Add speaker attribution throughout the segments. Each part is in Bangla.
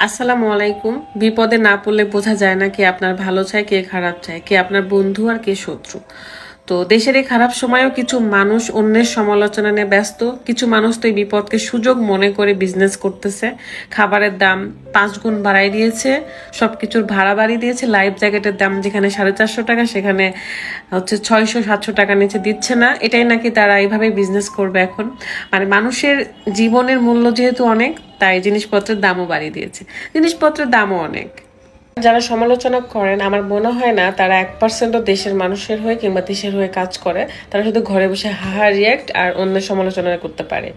Speaker 1: আসসালামু আলাইকুম। বিপদে না পড়লে বোঝা যায় না কে আপনার ভালো চায়, কে খারাপ চায়, কে আপনার বন্ধু আর কে শত্রু। তো দেশের এই খারাপ সময়েও কিছু মানুষ অন্যের সমালোচনা নিয়ে ব্যস্ত। কিছু মানুষ তো এই বিপদকে সুযোগ মনে করে বিজনেস করতেছে। খাবারের দাম 5 গুণ বাড়াই দিয়েছে, সবকিছুর ভাড়া বাড়িয়ে দিয়েছে। লাইফ জ্যাকেটের দাম যেখানে 450 টাকা সেখানে হচ্ছে 600-700 টাকা নিচে দিচ্ছে না। এটাই নাকি তারা এইভাবে বিজনেস করবে এখন। মানে মানুষের জীবনের মূল্য যেহেতু অনেক, তাই জিনিসপত্রের দামও বাড়িয়ে দিয়েছে। জিনিসপত্রের দামও অনেক। যারা সমালোচনা করেন আমার মনে হয় না তারা 1%ও দেশের মানুষের হয়ে কিংবা দেশের হয়ে কাজ করে। তারা শুধু ঘরে বসে হাহা রিয়াক্ট আর অন্যের সমালোচনা করতে পারে।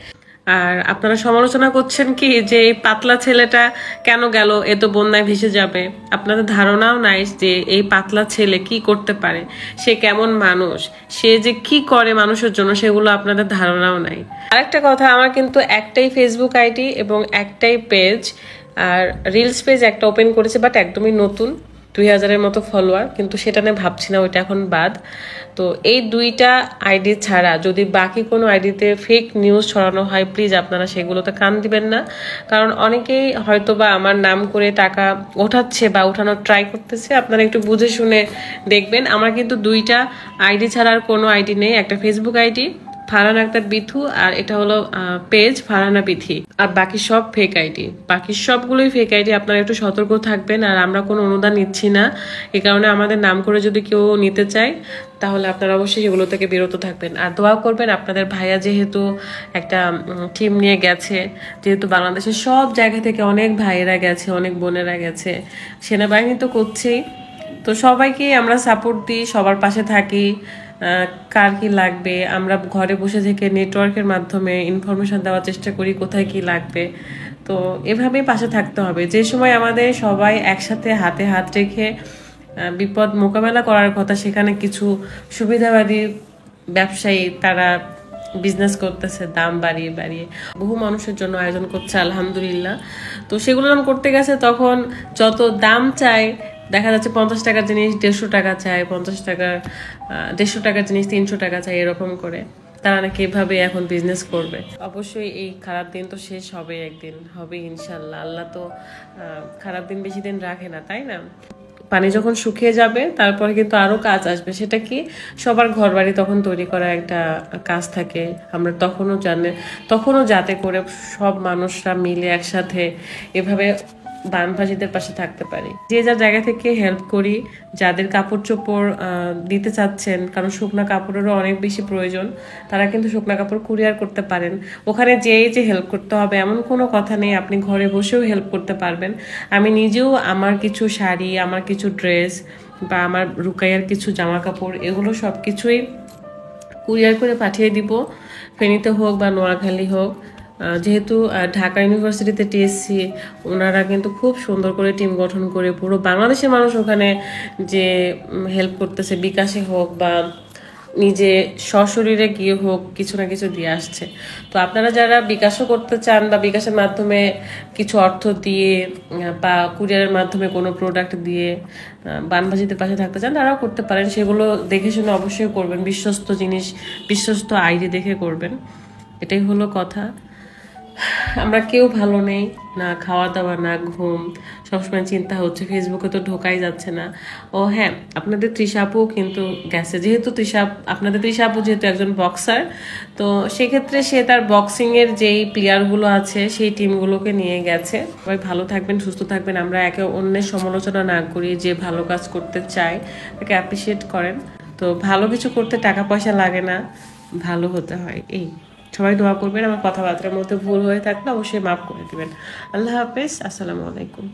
Speaker 1: আর আপনারা সমালোচনা করছেন কি যে এই পাতলা ছেলেটা কেন গেল, এ তো বন্যায় ভেসে যাবে। আপনাদের ধারণাও নাই যে এই পাতলা ছেলে কি করতে পারে, সে কেমন মানুষ, সে যে কি করে মানুষের জন্য, সেগুলো আপনাদের ধারণাও নাই। আরেকটা কথা, আমার কিন্তু একটাই ফেসবুক আইডি এবং একটাই পেজ, আর রিলস পেজ একটা ওপেন করেছে, বাট একদমই নতুন, 2000-এর মতো ফলোয়ার, কিন্তু সেটা নিয়ে ভাবছি না, ওইটা এখন বাদ। তো এই দুইটা আইডি ছাড়া যদি বাকি কোনো আইডিতে ফেক নিউজ ছড়ানো হয়, প্লিজ আপনারা সেগুলোতে কান দিবেন না। কারণ অনেকেই হয়তো বা আমার নাম করে টাকা ওঠাচ্ছে বা ওঠানোর ট্রাই করতেছে। আপনারা একটু বুঝে শুনে দেখবেন। আমার কিন্তু দুইটা আইডি ছাড়া আর কোনো আইডি নেই। একটা ফেসবুক আইডি ফারহানা আক্তার বিথু, আর এটা হলো পেজ ফারহানা বিথি, আর বাকি সব ফেক আইডি। বাকি সবগুলোই ফেক আইডি। আপনারা একটু সতর্ক থাকবেন। আর আমরা কোনো অনুদান নিচ্ছি না, এ কারণে আমাদের নাম করে যদি কেউ নিতে চায় তাহলে আপনারা অবশ্যই সেগুলো থেকে বিরত থাকবেন। আর দোয়া করবেন, আপনাদের ভাইয়া যেহেতু একটা টিম নিয়ে গেছে, যেহেতু বাংলাদেশের সব জায়গা থেকে অনেক ভাইয়েরা গেছে, অনেক বোনেরা গেছে, সেনাবাহিনী তো করছেই। তো সবাইকে আমরা সাপোর্ট দিই, সবার পাশে থাকি। কার কি লাগবে আমরা ঘরে বসে থেকে নেটওয়ার্কের মাধ্যমে ইনফরমেশন দেওয়ার চেষ্টা করি, কোথায় কি লাগবে। তো এভাবেই পাশে থাকতে হবে। যে সময় আমাদের সবাই একসাথে হাতে হাত রেখে বিপদ মোকাবেলা করার কথা, সেখানে কিছু সুবিধাবাদী ব্যবসায়ী তারা বিজনেস করতেছে দাম বাড়িয়ে বাড়িয়ে, বহু মানুষের জন্য আয়োজন করছে আলহামদুলিল্লাহ। তো সেগুলো যখন করতে গেছে তখন যত দাম চায়, দেখা যাচ্ছে 50 টাকার জিনিস 150 টাকা চায়, 50 টাকার 150 টাকার জিনিস 300 টাকা চায়, এরকম করে তারা নাকি এভাবে এখন বিজনেস করবে। অবশ্যই এই খারাপ দিন তো শেষ হবে, একদিন হবে ইনশাল্লাহ। আল্লাহ তো খারাপ দিন বেশি দিন রাখে না, তাই না? পানি যখন শুকিয়ে যাবে তারপরে কিন্তু আরো কাজ আসবে। সেটা কি, সবার ঘর বাড়ি তখন তৈরি করা একটা কাজ থাকে। আমরা তখনও যাতে করে সব মানুষরা মিলে একসাথে এভাবে বানভাসীদের পাশে থাকতে পারি। যে যার জায়গা থেকে হেল্প করি। যাদের কাপড় চোপড় দিতে চাচ্ছেন, কারণ শুকনা কাপড়েরও অনেক বেশি প্রয়োজন, তারা কিন্তু শুকনা কাপড় কুরিয়ার করতে পারেন। ওখানে যেই যে হেল্প করতে হবে এমন কোনো কথা নেই, আপনি ঘরে বসেও হেল্প করতে পারবেন। আমি নিজেও আমার কিছু শাড়ি, আমার কিছু ড্রেস বা আমার রুকাইয়ার কিছু জামা কাপড়, এগুলো সব কিছুই কুরিয়ার করে পাঠিয়ে দিব, ফেনীতে হোক বা নোয়াখালী হোক। যেহেতু ঢাকা ইউনিভার্সিটিতে টিএসসি, ওনারা কিন্তু খুব সুন্দর করে টিম গঠন করে পুরো বাংলাদেশের মানুষ ওখানে যে হেল্প করতেছে, বিকাশে হোক বা নিজে সশরীরে গিয়ে হোক, কিছু না কিছু দিয়ে আসছে। তো আপনারা যারা বিকাশও করতে চান বা বিকাশের মাধ্যমে কিছু অর্থ দিয়ে বা কুরিয়ারের মাধ্যমে কোনো প্রোডাক্ট দিয়ে বানভাসীদের পাশে থাকতে চান, তারাও করতে পারেন। সেগুলো দেখে শুনে অবশ্যই করবেন, বিশ্বস্ত জিনিস, বিশ্বস্ত আইডি দেখে করবেন। এটাই হলো কথা। আমরা কেউ ভালো নেই, না খাওয়া দাওয়া না ঘুম, সবসময় চিন্তা হচ্ছে, ফেসবুকে তো ঢোকাই যাচ্ছে না। ও হ্যাঁ, আপনাদের তৃষা আপুও কিন্তু গেছে। যেহেতু আপনাদের তৃষা আপু যেহেতু একজন বক্সার, তো সেক্ষেত্রে সে তার বক্সিংয়ের যেই প্লেয়ারগুলো আছে সেই টিমগুলোকে নিয়ে গেছে। সবাই ভালো থাকবেন, সুস্থ থাকবেন। আমরা একে অন্যের সমালোচনা না করি, যে ভালো কাজ করতে চায় তাকে অ্যাপ্রিসিয়েট করেন। তো ভালো কিছু করতে টাকা পয়সা লাগে না, ভালো হতে হয়। এই সবাই দোয়া করবেন। আমার কথাবার্তার মধ্যে ভুল হয়ে থাকলে অবশ্যই মাফ করে দিবেন। আল্লাহ হাফেজ, আসসালামু আলাইকুম।